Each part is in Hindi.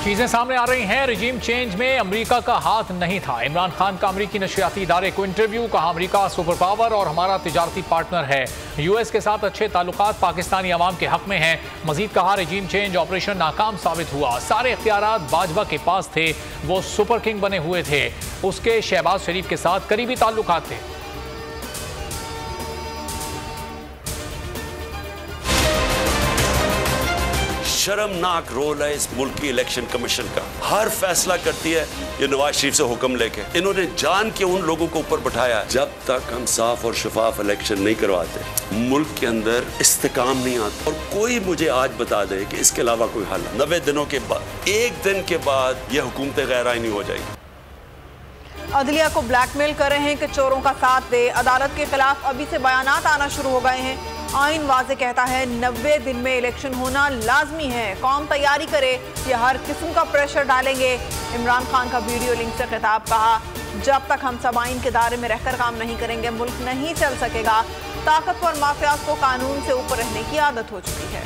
चीजें सामने आ रही हैं। रिजीम चेंज में अमेरिका का हाथ नहीं था। इमरान खान का अमेरिकी नशरियाती इदारे को इंटरव्यू, कहा अमेरिका सुपर पावर और हमारा तिजारती पार्टनर है। यूएस के साथ अच्छे ताल्लुकात पाकिस्तानी अवाम के हक में हैं। मजीद कहा रिजीम चेंज ऑपरेशन नाकाम साबित हुआ। सारे इख्तियारात बाजवा के पास थे, वो सुपर किंग बने हुए थे। उसके शहबाज शरीफ के साथ करीबी ताल्लुकात थे। शर्मनाक रोल है इस मुल्क की इलेक्शन कमीशन का। हर फैसला करती है ये नवाज शरीफ से हुक्म लेके। इन्होंने जान के उन लोगों को ऊपर बैठाया। जब तक हम साफ और शफाफ इलेक्शन नहीं करवाते मुल्क के अंदर इस्तेकाम नहीं आता। और कोई मुझे आज बता दे कि इसके अलावा कोई हल। 90 दिनों के बाद, एक दिन के बाद ये हुकूमत गैर आईनी हो जाएगी। अदलिया को ब्लैकमेल कर रहे हैं कि चोरों का साथ दे। अदालत के खिलाफ अभी से बयानात आना शुरू हो गए हैं। आइन वाज़े कहता है 90 दिन में इलेक्शन होना लाजमी है। कौम तैयारी करे, ये हर किस्म का प्रेशर डालेंगे। इमरान खान का वीडियो लिंक से खिताब, कहा जब तक हम सब आइन के दायरे में रहकर काम नहीं करेंगे मुल्क नहीं चल सकेगा। ताकतवर माफियाज को कानून से ऊपर रहने की आदत हो चुकी है।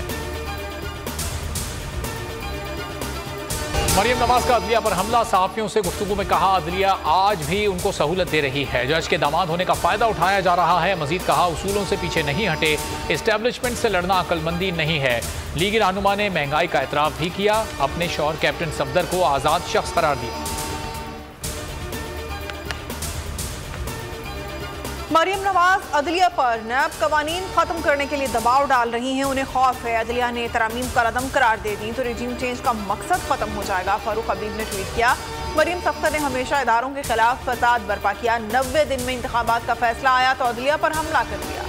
मरियम नवाज का अदलिया पर हमला, सहाफियों से गुफ्तगू में कहा अदलिया आज भी उनको सहूलत दे रही है। जज के दामाद होने का फायदा उठाया जा रहा है। मजीद कहा उसूलों से पीछे नहीं हटे, एस्टेब्लिशमेंट से लड़ना अक्लमंदी नहीं है। लीगी रहनुमा ने महंगाई का एतराफ भी किया। अपने शौहर कैप्टन सफदर को आज़ाद शख्स करार दिया। मरियम नवाज अदलिया पर नैब कवानीन खत्म करने के लिए दबाव डाल रही हैं। उन्हें खौफ है अदलिया ने तरमीम का रदम करार दे दी तो रिजीम चेंज का मकसद खत्म हो जाएगा। फारूक हबीब ने ट्वीट किया, मरियम सफ्दर ने हमेशा इदारों के खिलाफ फसाद बर्पा किया। 90 दिन में इंतखाबात का फैसला आया तो अदलिया पर हमला कर दिया।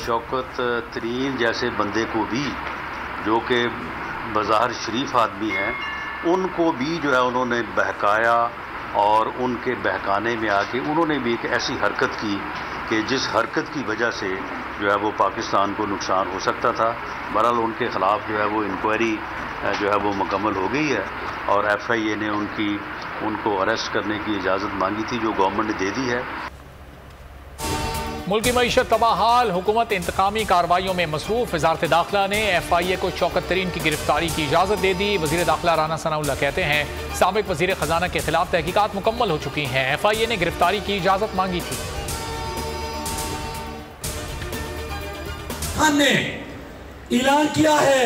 शौकत तरीन जैसे बंदे को भी, जो कि बज़ाहिर शरीफ आदमी हैं, उनको भी जो है उन्होंने बहकाया और उनके बहकाने में आके उन्होंने भी एक ऐसी हरकत की कि जिस हरकत की वजह से जो है वो पाकिस्तान को नुकसान हो सकता था। बहरहाल उनके ख़िलाफ़ जो है वो इंक्वायरी जो है वो मुकम्मल हो गई है और FIA ने उनको अरेस्ट करने की इजाज़त मांगी थी जो गवर्नमेंट ने दे दी है। मुल्क की मईशत तबाहाल, हुकूमत इंतकामी कार्रवाइयों में मसरूफ। वजारत दाखिला ने FIA को शौकत तरीन की गिरफ्तारी की इजाज़त दे दी। वज़ीर दाखिला राना सनाउल्लाह कहते हैं साबिक वज़ीर ख़जाना के खिलाफ तहकीकात मुकम्मल हो चुकी हैं। FIA ने गिरफ्तारी की इजाज़त मांगी थी। खान ने ऐलान किया है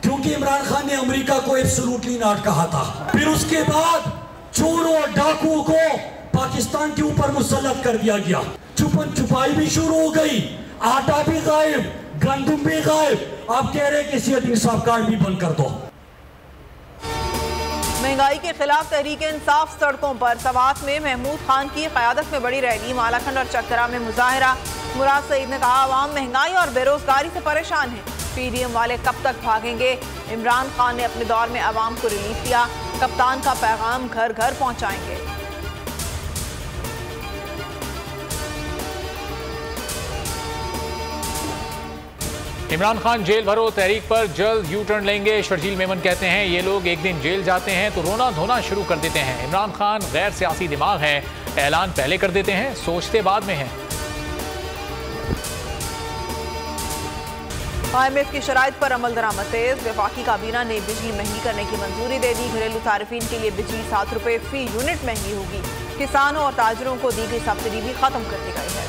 क्योंकि इमरान खान ने अमेरिका को एब्सोल्युटली नॉट कहा था। फिर उसके बाद चोरों और डाकुओं को पाकिस्तान के ऊपर मुसल्लत कर दिया गया। छुपन छुपाई भी शुरू हो गई, आटा भी गायब, गंदम भी गायब। आप कह रहे हैं कि सेहत इंसाफ कार्ड भी बंद कर दो। महंगाई के खिलाफ तहरीक इंसाफ सड़कों पर। सवात में महमूद खान की क़यादत में बड़ी रैली। मालाखंड और चक्करा में मुजाहरा। मुराद सईद ने कहा आवाम महंगाई और बेरोजगारी से परेशान है। PDM वाले कब तक भागेंगे। इमरान खान ने अपने दौर में आवाम को रिलीफ दिया। कप्तान का पैगाम घर घर पहुँचाएंगे। इमरान खान जेल भरो तहरीक पर जल्द यू टर्न लेंगे। शर्जील मेमन कहते हैं ये लोग एक दिन जेल जाते हैं तो रोना धोना शुरू कर देते हैं। इमरान खान गैर सियासी दिमाग है, ऐलान पहले कर देते हैं, सोचते बाद में हैं। IMF की शराइत पर अमल दरामद तेज। वफाकी काबीना ने बिजली महंगी करने की मंजूरी दे दी। घरेलू सार्फिन के लिए बिजली 7 रुपये फी यूनिट महंगी होगी। किसानों और ताजरों को दी गई सब्सिडी भी खत्म कर दी गई है।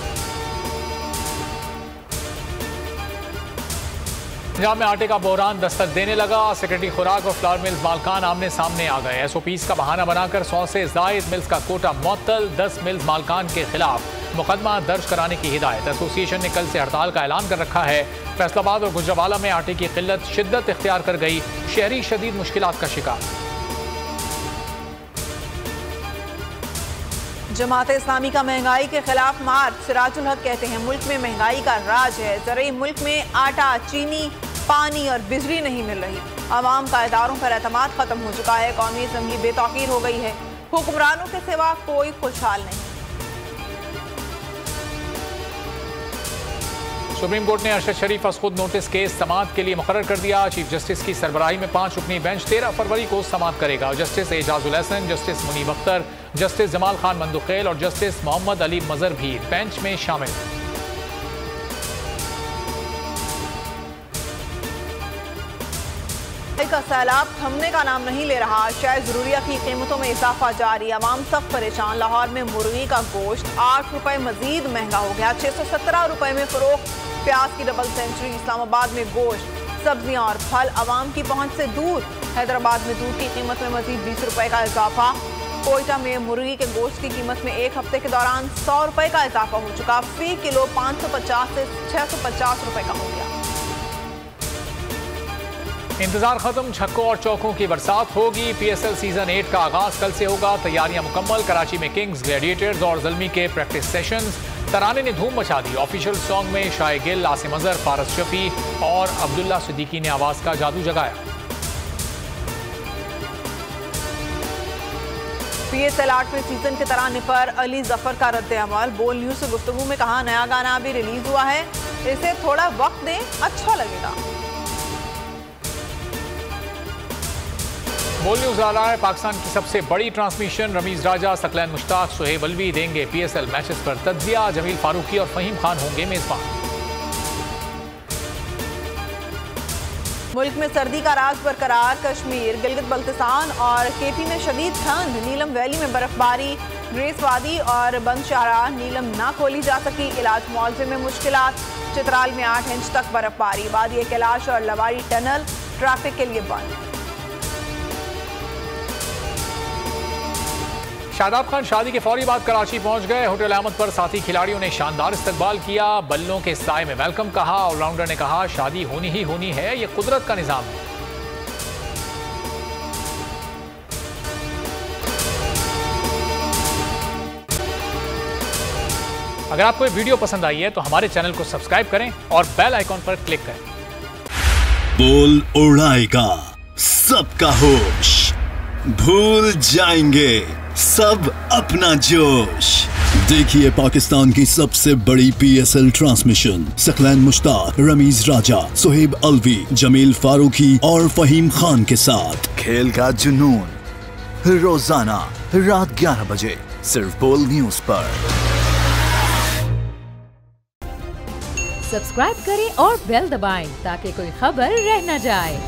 पंजाब में आटे का बहरान दस्तक देने लगा। सेक्रेटरी खुराक और फ्लावर मिल्स मालकान आमने सामने आ गए। SOPs का बहाना बनाकर 100 से ज़ायद मिल्स का कोटा मुअत्तल। 10 मिल्स मालकान के खिलाफ मुकदमा दर्ज कराने की हिदायत। एसोसिएशन ने कल से हड़ताल का ऐलान कर रखा है। फैसलाबाद और गुजरावाला में आटे की किल्लत शिद्दत इख्तियार कर गई। शहरी शदीद मुश्किलात का शिकार। जमात इस्लामी का महंगाई के खिलाफ मार्च। सिराजुल हक कहते हैं मुल्क में महंगाई का राज है। ज़रूरी मुल्क में आटा, चीनी, पानी और बिजली नहीं मिल रही। आवाम का इदारों पर एतमाद खत्म हो चुका है। कौमी असम्बली बेतौकीर हो गई है। हुक्मरानों के सिवा कोई खुशहाल नहीं। सुप्रीम कोर्ट ने अरशद शरीफ खुद नोटिस केस समाअत के लिए मुकर्रर कर दिया। चीफ जस्टिस की सरबराही में 5 रुकनी बेंच 13 फरवरी को समाअत करेगा। Justice Ijazul Hasan, justice Munib Akhtar, justice Jamal Khan Mandokhail और जस्टिस मोहम्मद अली मजहर भी बेंच में शामिल। का सैलाब थमने का नाम नहीं ले रहा। शायद जरूरिया की कीमतों में इजाफा जारी, आवाम सख्त परेशान। लाहौर में मुर्गी का गोश्त 8 रुपए मजीद महंगा हो गया, 617 रुपए में फरोख्त। प्याज की डबल सेंचुरी। इस्लामाबाद में गोश्त, सब्जियां और फल आवाम की पहुंच से दूर। हैदराबाद में दूध की कीमत में मजीद 20 रुपए का इजाफा। कोयटा में मुर्गी के गोश्त की कीमत में एक हफ्ते के दौरान 100 रुपए का इजाफा हो चुका। फी किलो 550 से 650 रुपए का हो गया। इंतजार खत्म, छक्कों और चौकों की बरसात होगी। PSL सीजन 8 का आगाज कल से होगा। तैयारियां मुकम्मल। कराची में किंग्स, ग्लैडिएटर्स और ज़ल्मी के प्रैक्टिस सेशंस। तराने ने धूम मचा दी। ऑफिशियल सॉन्ग में शाय गिल, आसिम अजहर, फारस शफी और अब्दुल्ला सिद्दीकी ने आवाज का जादू जगाया। PSL 8वें सीजन के तराने पर अली जफर का रद्द अमल। बोल न्यूज से गुफ्तगू में कहा, नया गाना अभी रिलीज हुआ है, इसे थोड़ा वक्त दें, अच्छा लगेगा। बोल न्यूज आ रहा है, पाकिस्तान की सबसे बड़ी ट्रांसमिशन। रमीज राजा, सकलैन मुश्ताक, सुहेब अलवी देंगे PSL मैचेस पर तज्जिया। जमील फारूकी और फहीम खान होंगे मेजबान। मुल्क में सर्दी का राज बरकरार। कश्मीर, गिलगित बल्तिस्तान और KP में शदीद ठंड। नीलम वैली में बर्फबारी। ग्रेस वादी और बंद शाहराह नीलम ना खोली जा सकी। इलाज मुआवजे में मुश्किलात। चित्राल में 8 इंच तक बर्फबारी। वादी कैलाश और लवारी टनल ट्रैफिक के लिए बंद। शादाब खान शादी के फौरी बाद कराची पहुंच गए। होटल अहमद पर साथी खिलाड़ियों ने शानदार इस्तकबाल किया। बल्लों के साए में वेलकम कहा। ऑलराउंडर ने कहा, शादी होनी ही होनी है, ये कुदरत का निजाम है। अगर आपको ये वीडियो पसंद आई है तो हमारे चैनल को सब्सक्राइब करें और बेल आइकॉन पर क्लिक करें। बोल उड़ाएगा सबका होश, भूल जाएंगे सब अपना जोश। देखिए पाकिस्तान की सबसे बड़ी PSL ट्रांसमिशन सकलैन मुश्ताक, रमीज राजा, सुहेब अलवी, जमील फारूकी और फहीम खान के साथ खेल का जुनून रोजाना रात 11 बजे सिर्फ बोल न्यूज पर। सब्सक्राइब करें और बेल दबाएं ताकि कोई खबर रह न जाए।